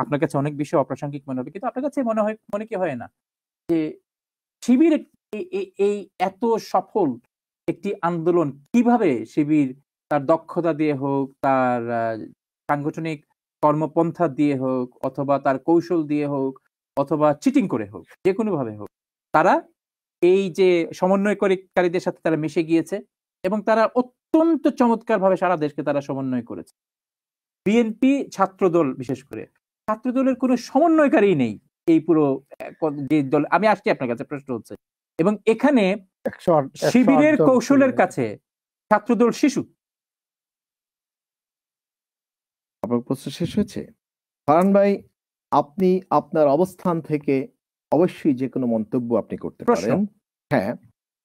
আপনার কাছে অনেক বিষয় অপ্রাসঙ্গিক মনে হবে, কিন্তু আপনার কাছে মনে কি হয় না যে শিবির এই এত সফল একটি আন্দোলন কিভাবে শিবির তার দক্ষতা দিয়ে হোক, তার সাংগঠনিক কর্মপন্থা দিয়ে হোক, অথবা তার কৌশল দিয়ে হোক, অথবা চিটিং করে হোক, যে কোনো ভাবে হোক, তারা এই যে সমন্বয়কারীদের সাথে তারা মিশে গিয়েছে এবং তারা অত্যন্ত চমৎকার ভাবে সারা দেশকে তারা সমন্বয় করেছে। বিএনপি ছাত্রদল বিশেষ করে ছাত্রদলের কোনো সমন্বয়কারী নেই এই পুরো যে দল। আমি আসছি আপনার কাছে, প্রশ্ন হচ্ছে, এবং এখানে শিবিরের কৌশলের কাছে ছাত্রদল শিশু। আপনার প্রশ্ন শেষ হয়েছে ফারহান ভাই? আপনি আপনার অবস্থান থেকে অবশ্যই যে কোনো মন্তব্য আপনি করতে পারেন। হ্যাঁ,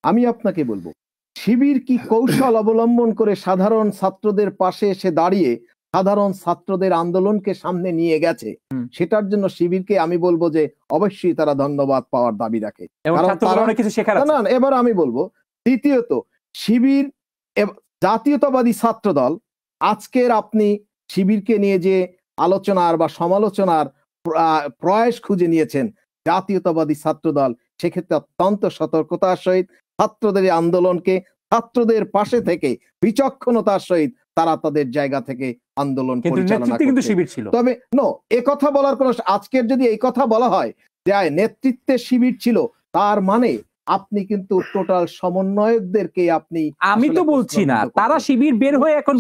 আমি আপনাকে বলবো, শিবির কি কৌশল অবলম্বন করে সাধারণ ছাত্রদের পাশে এসে দাঁড়িয়ে সাধারণ ছাত্রদের আন্দোলনকে সামনে নিয়ে গেছে, সেটার জন্য শিবিরকে আমি বলবো যে অবশ্যই তারা ধন্যবাদ পাওয়ার দাবি রাখে। এবার আমি বলবো, দ্বিতীয়ত, শিবির জাতীয়তাবাদী ছাত্রদল আজকের আপনি শিবিরকে নিয়ে যে আলোচনার বা সমালোচনার প্রয়াস খুঁজে নিয়েছেন, জাতীয়তাবাদী ছাত্রদল সেক্ষেত্রে অত্যন্ত সতর্কতার সহিত ছাত্রদের আন্দোলনকে ছাত্রদের পাশে থেকে বিচক্ষণতার সহিত তারা তাদের জায়গা থেকে আন্দোলন পরিচালনা করছে। তবে এ কথা বলার কোন, আজকের যদি এই কথা বলা হয় যে নেতৃত্বে শিবির ছিল, তার মানে আপনি কিন্তু টোটাল সমন্বয়কদেরকে আপনি, আমি তো বলছি না তারা শিবির বের হয়ে এখন